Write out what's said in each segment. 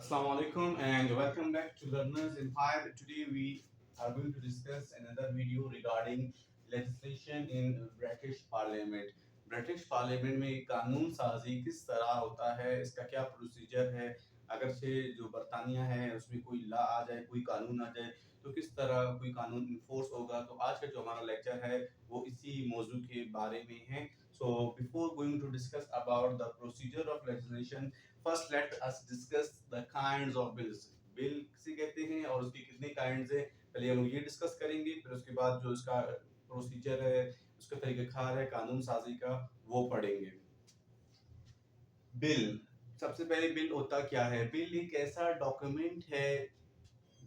Assalamu alaikum and welcome back to Learners in 5. Today we are going to discuss another video regarding legislation in British Parliament. British parliament में कानून साजी किस तरह होता है, इसका क्या प्रोसीजर है। अगर से जो बरतानिया है उसमें कोई ला आ जाए, कोई कानून आ जाए, तो किस तरह कोई कानून इन्फोर्स होगा। तो आज का जो हमारा लेक्चर है वो इसी मौजू के बारे में है। So before going to discuss about the procedure of legislation, first let us discuss the kinds of bills. Bill किसे कहते हैं और उसके कितने काइंड्स हैं, पहले हम लोग ये डिस्कस करेंगे। फिर उसके बाद जो इसका प्रोसीजर है, उसका तरीक़ाकार है कानून साजी का, वो पढ़ेंगे। बिल, सबसे पहले बिल होता क्या है। बिल एक ऐसा डॉक्यूमेंट है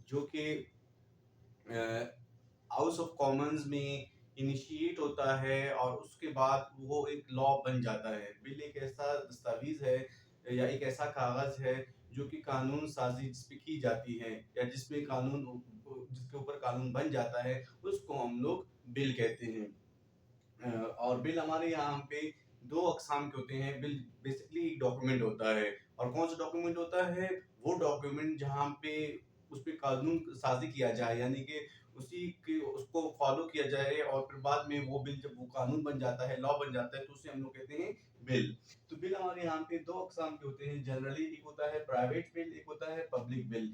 जो कि हाउस ऑफ कॉमन्स में इनिशिएट होता है और उसके बाद वो एक लॉ बन जाता है। बिल एक ऐसा दस्तावेज है या एक ऐसा कागज है जो कि कानून साजी जिसपे की जाती है या जिसपे कानून जिसके ऊपर कानून बन जाता है, उसको हम लोग बिल कहते हैं। और बिल हमारे यहाँ पे दो अक़साम के होते हैं। बिल बेसिकली एक डॉक्यूमेंट होता है। और कौन सा डॉक्यूमेंट होता है? वो डॉक्यूमेंट जहाँ पे उस पे कानून साजी किया जाए, यानी कि उसी के उसको फॉलो किया जाए और फिर बाद में वो बिल जब वो कानून बन जाता है, लॉ बन जाता है, तो उसे हम लोग कहते हैं बिल। तो बिल हमारे यहाँ पे दो अक़साम के होते हैं जनरली। एक होता है प्राइवेट बिल, एक होता है पब्लिक बिल।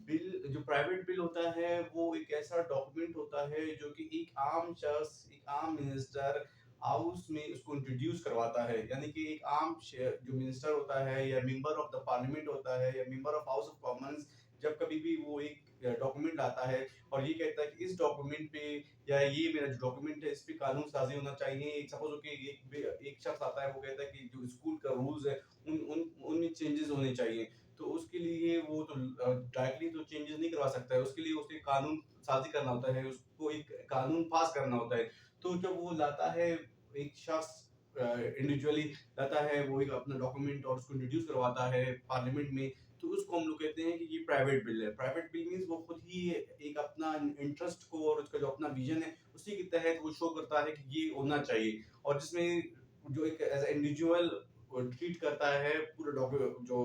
बिल जो प्राइवेट बिल होता है वो एक ऐसा डॉक्यूमेंट होता है जो कि एक आम शख्स, एक आम मिनिस्टर हाउस में उसको इंट्रोड्यूस करवाता है। यानी कि एक आम जो मिनिस्टर होता है या मेंबर ऑफ द पार्लियामेंट होता है या member of house of Commons, जब कभी भी वो एक डॉक्यूमेंट लाता है और ये कहता है कि इस डॉक्यूमेंट पे या ये मेरा जो डॉक्यूमेंट है इस पे कानून साजी होना चाहिए। एक सपोज कि एक शख्स आता है, वो कहता है कि जो स्कूल का रूल्स है उन उन उनमें चेंजेस होने चाहिए। तो उसके लिए वो तो डायरेक्टली तो चेंजेस नहीं करवा सकता है, उसके लिए उसे कानून साजी करना होता है, उसको एक कानून पास करना होता है। तो जब वो लाता है, एक शख्स इंडिविजुअली लाता है वो एक अपना डॉक्यूमेंट और उसको इंट्रोड्यूस करवाता है पार्लियामेंट में, तो उसको हम लोग कहते हैं कि ये प्राइवेट बिल है। प्राइवेट बिल मीन्स वो खुद ही एक अपना इंटरेस्ट को और उसका जो अपना विजन है उसी के तहत वो शो करता है कि ये होना चाहिए, और जिसमें जो एक एज इंडिविजुअल ट्रीट करता है पूरा डॉक्यूमेंट जो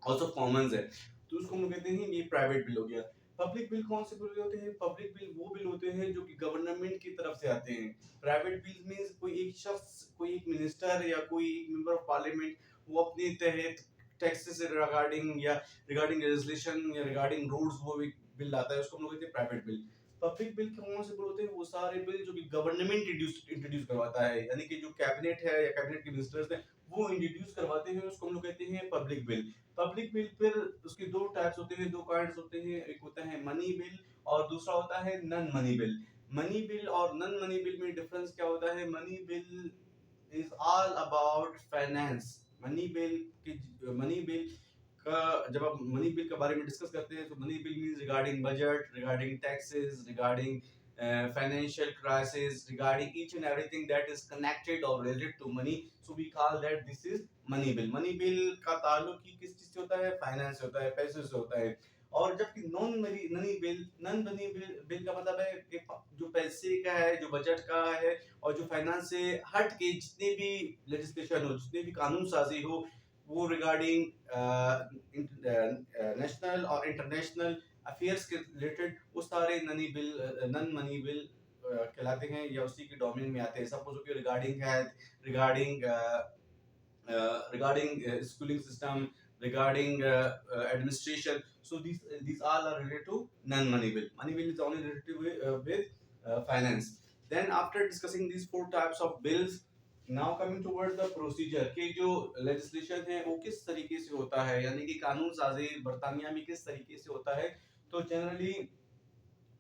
हाउस ऑफ कॉमन्स है, तो उसको हम लोग कहते हैं ये प्राइवेट बिल हो गया। पब्लिक बिल कौन से बिल होते हैं? पब्लिक बिल वो बिल होते हैं जो कि गवर्नमेंट की तरफ से आते हैं। प्राइवेट बिल मींस कोई एक शख्स, कोई एक मिनिस्टर या कोई एक मेंबर ऑफ पार्लियामेंट वो अपने तहत टैक्सेस से रिगार्डिंग या रिगार्डिंग लेजिस्लेशन या रिगार्डिंग रूल्स वो एक बिल लाता है, उसको हम लोग कहते हैं प्राइवेट बिल। पब्लिक बिल कौन से बिल होते हैं? वो सारे बिल जो कि गवर्नमेंट इंट्रोड्यूस करवाता है, यानी कि जो कैबिनेट है या कैबिनेट के मिनिस्टर्स हैं वो इंट्रोड्यूस करवाते हैं, उसको हम लोग कहते हैं पब्लिक बिल। पब्लिक बिल फिर उसके दो टाइप्स होते हैं, दो काइंड्स होते हैं। एक होता है मनी बिल और दूसरा होता है non money bill. Money bill और नन मनी बिल में डिफरेंस क्या होता है? Money bill is all about finance. Money bill का जब आप मनी बिल के बारे में डिस्कस करते हैं तो money bill means regarding budget, regarding taxes, regarding financial crisis, regarding each and everything that is connected or related to money, so we call that this is money bill. Money bill का ताल्लुक ही किस चीज से होता है? Finance से होता है, पैसे से होता है। और जबकि नॉन मनी बिल का मतलब है कि जो पैसे का है, जो बजट का है और जो फाइनेंस से हट के जितने भी लेजिस्लेशन हो, जितने भी कानून साजी हो, वो रिगार्डिंग नेशनल और इंटरनेशनल अफेयर्स के रिलेटेड वो सारे नन मनी बिल कहलाते हैं या उसी के डोमेन में आते हैं। सपोज कि regarding health, regarding regarding schooling system, regarding administration. So these all are related to non-money bill. Money bill is only related with finance. Then after discussing these four types of bills, now coming towards the procedure कि जो legislation है वो किस तरीके से होता है, यानी कि कानून साजी बरतानिया में किस तरीके से होता है। तो जनरली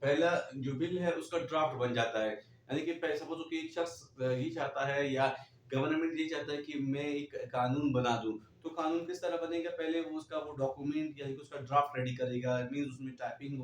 पहला जो बिल है उसका ड्राफ्ट बन जाता है, यानी कि सपोज कि एक शख्स ये चाहता है या गवर्नमेंट ये चाहता है कि मैं एक कानून बना दूं, तो कानून किस तरह बनेगा? पहले वो उसका वो डॉक्यूमेंट यानी कि उसका ड्राफ्ट रेडी करेगा। मींस उसमें टाइपिंग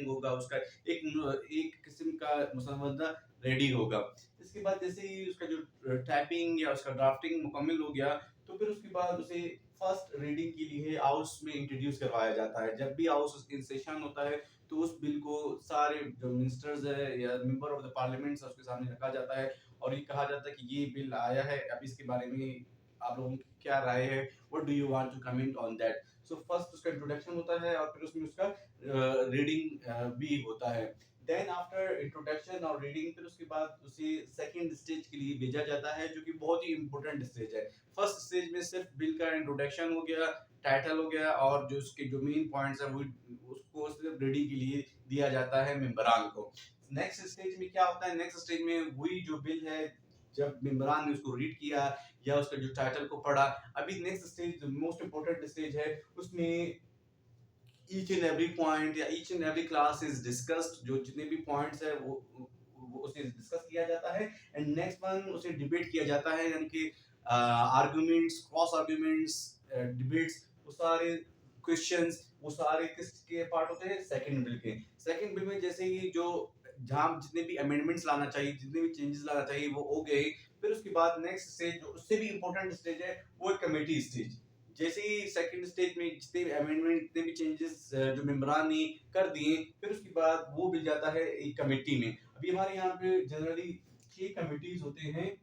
होगा, उसका एक किस्म का मुसवदा रेडी होगा। इसके बाद जैसे ही उसका जो टाइपिंग या उसका ड्राफ्टिंग मुकम्मल हो गया, तो फिर उसके बाद उसे फर्स्ट रीडिंग के लिए हाउस में इंट्रोड्यूस करवाया जाता है। जब भी हाउस इन सेशन होता है तो उस बिल को सारे जो मिनिस्टर्स है या मेंबर ऑफ द पार्लियामेंट उसके सामने रखा जाता है और ये कहा जाता है कि ये बिल आया है, अब इसके बारे में आप लोगों की क्या राय है, what do you want to comment on that. So first उसका इंट्रोडक्शन होता है और फिर उसमें उसका रीडिंग भी होता है। देन आफ्टर इंट्रोडक्शन और रीडिंग फिर उसके बाद उसे सेकंड स्टेज के लिए भेजा जाता है, जो कि बहुत ही इंपॉर्टेंट स्टेज है। फर्स्ट स्टेज में सिर्फ बिल का इंट्रोडक्शन हो गया, टाइटल हो गया और जो उसके जो मेन पॉइंट्स है वो उसको सिर्फ रीडिंग के लिए दिया जाता है मेंबरान को। नेक्स्ट स्टेज में क्या होता है, नेक्स्ट स्टेज में वही जो बिल है, जब मेंबरान ने उसको रीड किया या उसका जो टाइटल को पढ़ा, अभी नेक्स्ट स्टेज जो मोस्ट इंपोर्टेंट स्टेज है, उसमें ईच एंड एवरी पॉइंट या each and every class is discussed, जो जितने भी पॉइंट्स है वो उसे डिस्कस किया जाता है। एंड नेक्स्ट वन उसे डिबेट किया जाता है, यानी कि आर्गुमेंट्स, क्रॉस आर्गुमेंट्स, डिबेट्स, वो सारे क्वेश्चंस, वो सारे किसके पार्ट होते हैं, सेकंड बिल के। सेकंड बिल में जैसे ही जो जहाँ जितने भी अमेंडमेंट्स लाना चाहिए, जितने भी चेंजेस लाना चाहिए वो हो गए। फिर उसके बाद नेक्स्ट स्टेज जो उससे भी इंपॉर्टेंट स्टेज है वो है कमेटी स्टेज। जैसे ही सेकंड स्टेज में जितने भी अमेंडमेंट, जितने भी चेंजेस जो मेंबरान ने कर दिए, फिर उसके बाद वो बिल जाता है एक कमेटी में। अभी हमारे यहाँ पे जनरली 6 कमिटीज होते हैं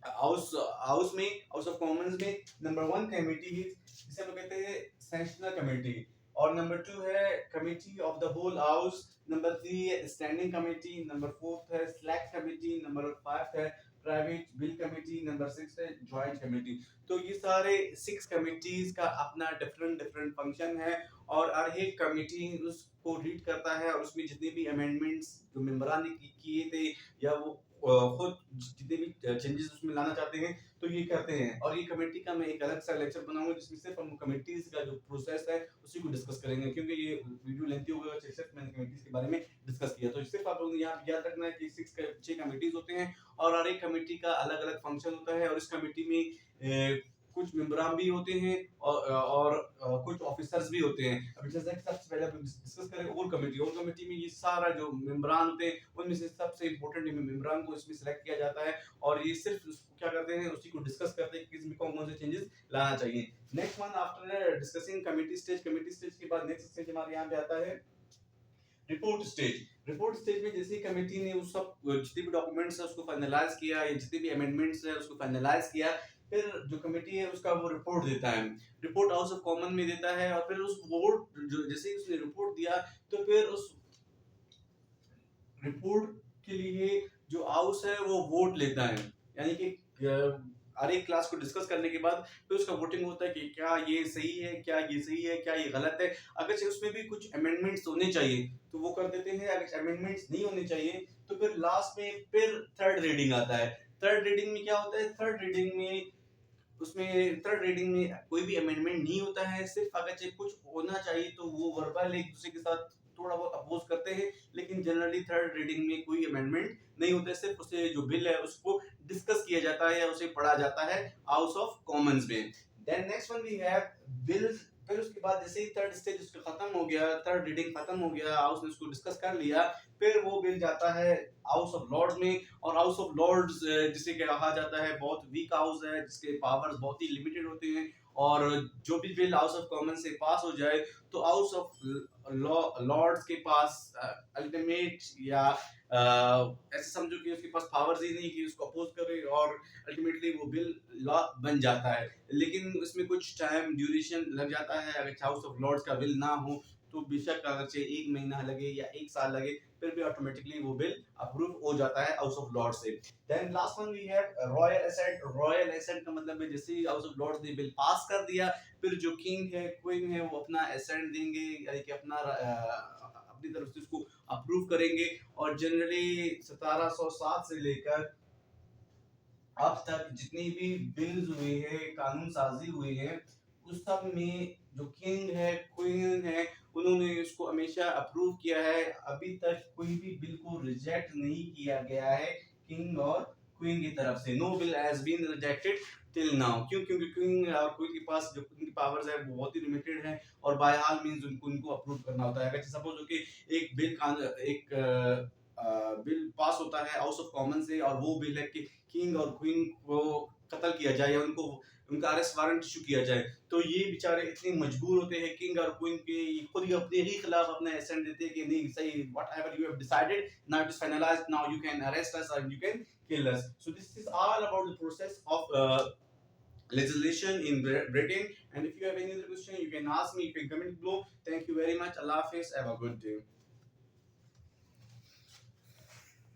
हाउस हाउस में, हाउस ऑफ कॉमन्स में। नंबर 1 कमेटी है जिसे हम लोग कहते हैं सेशनल कमेटी, और नंबर 2 है committee of the whole house, number 3 है स्टैंडिंग कमेटी, नंबर 4 है सिलेक्ट कमेटी, नंबर 5 है प्राइवेट बिल कमेटी, नंबर 6 है जॉइंट कमेटी। तो ये सारे 6 कमिटीज का अपना डिफरेंट डिफरेंट फंक्शन है, और हर एक कमेटी उसको रीड करता है और उसमें जितने भी अमेंडमेंट्स जो मेंबरान ने किए थे या वो खुद जितने भी चेंजेस उसमें लाना चाहते हैं तो ये करते हैं। और ये कमेटी का मैं एक अलग सा लेक्चर बनाऊंगा जिसमें सिर्फ हम कमेटीज का जो प्रोसेस है उसी को डिस्कस करेंगे, क्योंकि ये वीडियो लेंथी हो गया, सिर्फ मैंने कमेटीज के बारे में डिस्कस किया। तो सिर्फ आप लोगों ने यहाँ याद रखना है कि 6 कमेटीज होते हैं और हर एक कमेटी का अलग अलग फंक्शन होता है, और इस कमेटी में कुछ मेंबरान भी होते हैं और कुछ ऑफिसर्स भी होते हैं। अभी जैसे कि सबसे पहले हम डिस्कस करें ओल कमेटी में ये सारा जो मेंबरान होते हैं उनमें से सबसे इंपॉर्टेंट मेंबरान को इसमें सिलेक्ट किया जाता है, और ये सिर्फ क्या करते हैं उसी को डिस्कस करते हैं कि किसमें कौन से चेंजेस लाना चाहिए। Next one after discussing committee stage के बाद नेक्स्ट स्टेज हमारे यहाँ पे आता है रिपोर्ट स्टेज। रिपोर्ट स्टेज में जैसे कमेटी ने उस सब जितने भी डॉक्यूमेंट्स है उसको फाइनलाइज किया या जितने भी अमेंडमेंट्स है उसको फाइनलाइज किया, फिर जो कमेटी है उसका वो रिपोर्ट देता है, रिपोर्ट हाउस ऑफ कॉमन में देता है, और फिर उस वोट जो जैसे ही उसने रिपोर्ट दिया तो फिर उस रिपोर्ट के लिए जो हाउस है वो वोट लेता है, यानी कि हर एक क्लास को डिस्कस करने के बाद फिर उसका वोटिंग होता है कि क्या ये सही है, क्या ये सही है, क्या ये गलत है। अगर से उसमें भी कुछ अमेंडमेंट्स होने चाहिए तो वो कर देते हैं, अगर अमेंडमेंट्स नहीं होने चाहिए तो फिर लास्ट में फिर थर्ड रीडिंग आता है। थर्ड रीडिंग में क्या होता है, थर्ड रीडिंग में उसमें थर्ड रीडिंग में कोई भी अमेंडमेंट नहीं होता है, सिर्फ अगर चाहे कुछ होना चाहिए तो वो वर्बल एक दूसरे के साथ थोड़ा बहुत अपोज करते हैं, लेकिन जनरली थर्ड रीडिंग में कोई अमेंडमेंट नहीं होता है, सिर्फ उसे जो बिल है उसको डिस्कस किया जाता है या उसे पढ़ा जाता है हाउस ऑफ कॉमन्स में। Then next one we have bills. फिर उसके बाद जैसे ही थर्ड स्टेज उसका खत्म हो गया, थर्ड रीडिंग खत्म हो गया, हाउस ने उसको डिस्कस कर लिया, फिर वो बिल जाता है हाउस ऑफ लॉर्ड्स में। और हाउस ऑफ लॉर्ड्स जिसे कहा जाता है बहुत वीक हाउस है, जिसके पावर्स बहुत ही लिमिटेड होते हैं, और जो भी बिल हाउस ऑफ कॉमन से पास हो जाए तो हाउस ऑफ लॉर्ड्स के पास अल्टीमेट या ऐसे समझो कि उसके पास पावर्स ही नहीं कि उसको अपोज करे, और अल्टीमेटली वो बिल लॉ बन जाता है। लेकिन इसमें कुछ टाइम ड्यूरेशन लग जाता है, अगर हाउस ऑफ लॉर्ड्स का बिल ना हो तो बेशक अगर से 1 महीना लगे या 1 साल लगे, फिर भी ऑटोमेटिकली वो बिल अप्रूव हो जाता है हाउस ऑफ लॉर्ड्स से। Then last one we have royal assent. Royal assent का मतलब है जैसे ही हाउस ऑफ लॉर्ड्स ने बिल पास कर दिया, फिर जो किंग है, क्वीन है, वो अपना एसेट देंगे, यानी कि अपना अपनी तरफ से उसको अप्रूव करेंगे। और जनरली 1707 से लेकर अब तक जितनी भी बिल्स हुए हैं, कानून साजी हुई है, उस सब में जो किंग है, क्वीन है, उन्होंने इसको हमेशा अप्रूव किया है। अभी तक कोई भी बिल को रिजेक्ट नहीं किया गया है किंग और क्वीन की तरफ से। No bill has been rejected till now. क्यों? क्योंकि किंग और क्वीन के पास जो उनकी पावर्स है वो बहुत ही लिमिटेड है, और बाय ऑल मींस उनको अप्रूव करना होता है। अगर सपोज हो कि एक बिल पास होता है हाउस ऑफ कॉमन से, और वो बिल है कि किंग और क्वीन को कत्ल किया जाए या उनको उनका अरेस्ट वारंट इशू किया जाए, तो ये बेचारे इतने मजबूर होते हैं किंग और क्वीन के, खुद ही अपने ही खिलाफ अपना एसेंट देते हैं कि नहीं सही, whatever you have decided now it is finalised, now you can arrest us or you can kill us. So this is all about the process of legislation in Britain. And if you have any other question, you can ask me, you can comment below. Thank you very much. Allah Hafiz. Have a good day.